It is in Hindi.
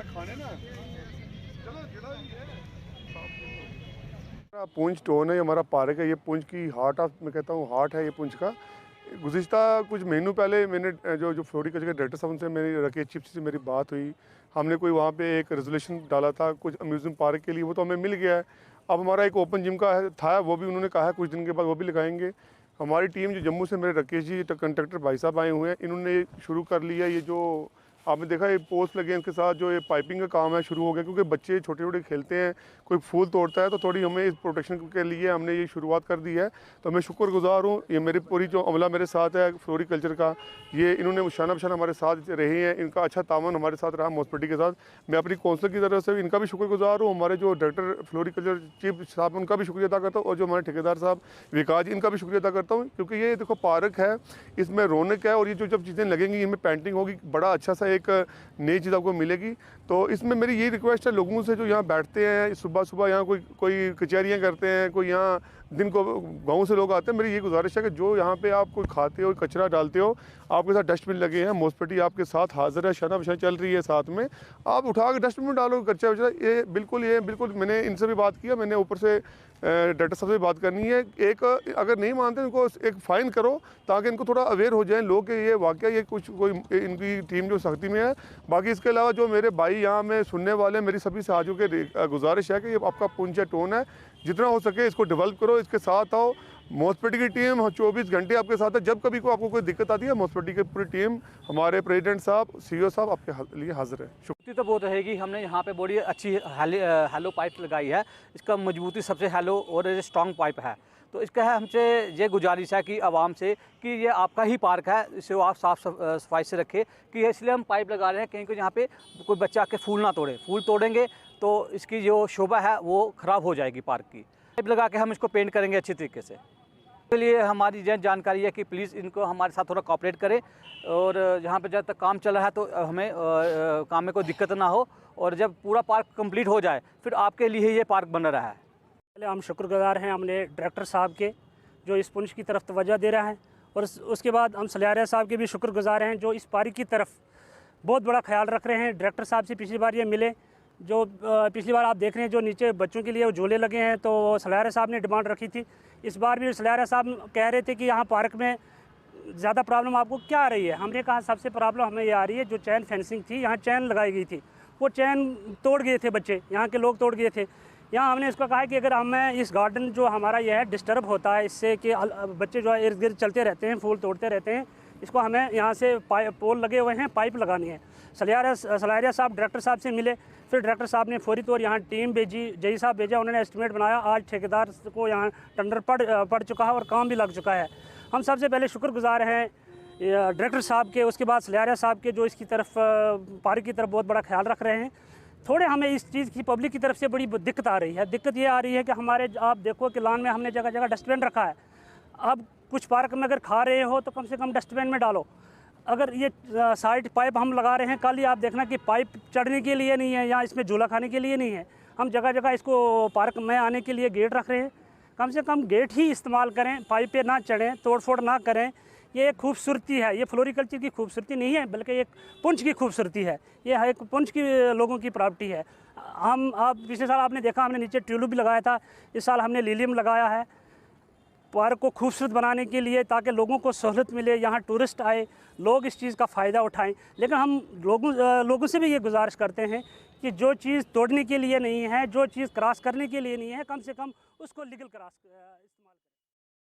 खाने ना पुंछ टोन है, हमारा पार्क है, ये पुंछ की हार्ट ऑफ, मैं कहता हूँ हार्ट है ये पुंछ का। गुज़िश्ता कुछ महीनों पहले मैंने जो फ्लोरिकल्चर के डायरेक्टर साहब उनसे मेरी रकेश चिप्स से मेरी बात हुई। हमने कोई वहाँ पे एक रेजोल्यूशन डाला था कुछ अम्यूज़मेंट पार्क के लिए, वो तो हमें मिल गया है। अब हमारा एक ओपन जिम का था, वो भी उन्होंने कहा है कुछ दिन के बाद वो भी लगाएंगे। हमारी टीम जो जम्मू से मेरे रकेश जी कंट्रैक्टर भाई साहब आए हुए हैं, इन्होंने शुरू कर लिया ये जो आपने देखा ये पोस्ट लगे हैं, इनके साथ जो ये पाइपिंग का काम है शुरू हो गया, क्योंकि बच्चे छोटे छोटे खेलते हैं, कोई फूल तोड़ता है तो थोड़ी हमें इस प्रोटेक्शन के लिए हमने ये शुरुआत कर दी है। तो मैं शुक्रगुजार हूँ, ये मेरी पूरी जो अमला मेरे साथ है फ्लोरिकल्चर का, ये इन्होंने शाना बशाना हमारे साथ रहे हैं, इनका अच्छा तावन हमारे साथ रहा हॉस्पिटल के साथ। मैं अपनी काउंसिल की तरफ से इनका भी शुक्रगुजार हूँ, हमारे जो डायरेक्टर फ्लोरिकल्चर चीफ साहब उनका भी शुक्रिया अदा करता हूँ, और जो हमारे ठेकेदार साहब विकास जी इनका भी शुक्रिया अदा करता हूँ, क्योंकि ये देखो पार्क है, इसमें रौनक है, और ये जो जब चीज़ें लगेंगी इनमें पेंटिंग होगी, बड़ा अच्छा सा एक नई चीज़ आपको मिलेगी। तो इसमें मेरी यही रिक्वेस्ट है लोगों से जो यहाँ बैठते हैं सुबह सुबह, यहाँ कोई कचहरियाँ करते हैं, कोई यहाँ दिन को गाँव से लोग आते हैं, मेरी ये गुजारिश है कि जो यहाँ पे आप कोई खाते हो कचरा डालते हो, आपके साथ डस्टबिन लगे हैं, मुनसिपलिटी आपके साथ हाजिर है, शना बशा चल रही है, साथ में आप उठा के डस्टबिन में डालो कचरा वचरा। ये बिल्कुल मैंने इनसे भी बात किया, मैंने ऊपर से डायरेक्टर साहब से बात करनी है, एक अगर नहीं मानते इनको एक फ़ाइन करो, ताकि इनको थोड़ा अवेयर हो जाए लोग कि ये वाकई ये कुछ कोई इनकी टीम जो सख्ती में है। बाकी इसके अलावा जो मेरे भाई यहाँ में सुनने वाले मेरी सभी से आज के गुजारिश है कि ये आपका पुंछ है टोन है, जितना हो सके इसको डेवलप करो, इसके साथ आओ। मुनसिपलिटी की टीम 24 घंटे आपके साथ है, जब कभी को आपको कोई दिक्कत आती है मुनसिपलिटी की पूरी टीम, हमारे प्रेसिडेंट साहब सीईओ साहब आपके लिए हाजिर है। मजबूती तो बहुत रहेगी, हमने यहाँ पे बड़ी अच्छी हेलो पाइप लगाई है, इसका मजबूती सबसे हेलो और स्ट्रॉन्ग पाइप है। तो इसका है हमसे ये गुजारिश है कि आवाम से कि ये आपका ही पार्क है, इसे आप साफ़ सफाई से रखें, कि इसलिए हम पाइप लगा रहे हैं कहीं को यहाँ पे कोई बच्चा आके फूल ना तोड़े, फूल तोड़ेंगे तो इसकी जो शोभा है वो ख़राब हो जाएगी पार्क की। पाइप लगा के हम इसको पेंट करेंगे अच्छी तरीके से। के लिए हमारी जानकारी है कि प्लीज़ इनको हमारे साथ थोड़ा कोऑपरेट करें, और यहाँ पे जब तक काम चल रहा है तो हमें काम में कोई दिक्कत ना हो, और जब पूरा पार्क कंप्लीट हो जाए फिर आपके लिए ये पार्क बन रहा है। पहले हम शुक्रगुजार हैं हमने डायरेक्टर साहब के जो इस पुंछ की तरफ तवज्जो दे रहा है, और उसके बाद हम सलियारा साहब के भी शुक्रगुजार हैं जो इस पार्क की तरफ बहुत बड़ा ख्याल रख रहे हैं। डायरेक्टर साहब से पिछली बार ये मिले, जो पिछली बार आप देख रहे हैं जो नीचे बच्चों के लिए वो झूले लगे हैं, तो सलियारा साहब ने डिमांड रखी थी। इस बार भी सलियारा साहब कह रहे थे कि यहाँ पार्क में ज़्यादा प्रॉब्लम आपको क्या आ रही है। हमने कहा सबसे प्रॉब्लम हमें ये आ रही है, जो चैन फेंसिंग थी, यहाँ चैन लगाई गई थी, वो चैन तोड़ गए थे बच्चे, यहाँ के लोग तोड़ गए थे। यहाँ हमने इसको कहा कि अगर हमें इस गार्डन जो हमारा यह है डिस्टर्ब होता है इससे कि बच्चे जो है इर्द गिर्द चलते रहते हैं, फूल तोड़ते रहते हैं, इसको हमें यहाँ से पोल लगे हुए हैं, पाइप लगानी है। सलियारा साहब डायरेक्टर साहब से मिले, फिर डायरेक्टर साहब ने फौरी तौर यहाँ टीम भेजी, जई साहब भेजा, उन्होंने एस्टिमेट बनाया। आज ठेकेदार को यहाँ टेंडर पड़ चुका है और काम भी लग चुका है। हम सबसे पहले शुक्रगुजार हैं डायरेक्टर साहब के, उसके बाद सलियारा साहब के जो इसकी तरफ पार्क की तरफ बहुत बड़ा ख्याल रख रहे हैं। थोड़े हमें इस चीज़ की पब्लिक की तरफ से बड़ी दिक्कत आ रही है। दिक्कत ये आ रही है कि हमारे आप देखो कि लान में हमने जगह जगह डस्टबिन रखा है। अब कुछ पार्क में अगर खा रहे हो तो कम से कम डस्टबिन में डालो। अगर ये साइड पाइप हम लगा रहे हैं, कल ही आप देखना कि पाइप चढ़ने के लिए नहीं है, या इसमें झूला खाने के लिए नहीं है। हम जगह जगह इसको पार्क में आने के लिए गेट रख रहे हैं। कम से कम गेट ही इस्तेमाल करें, पाइप पे ना चढ़ें, तोड़ फोड़ ना करें। ये एक खूबसूरती है, ये फ्लोरिकल्चर की खूबसूरती नहीं है बल्कि एक पुंछ की खूबसूरती है। ये एक पुंछ की लोगों की प्रॉपर्टी है। आप पिछले साल आपने देखा हमने नीचे ट्यूलिप भी लगाया था, इस साल हमने लिलियम लगाया है पार्क को खूबसूरत बनाने के लिए, ताकि लोगों को सहूलत मिले, यहाँ टूरिस्ट आए, लोग इस चीज़ का फ़ायदा उठाएं। लेकिन हम लोगों से भी ये गुजारिश करते हैं कि जो चीज़ तोड़ने के लिए नहीं है, जो चीज़ क्रॉस करने के लिए नहीं है, कम से कम उसको लीगल क्रॉस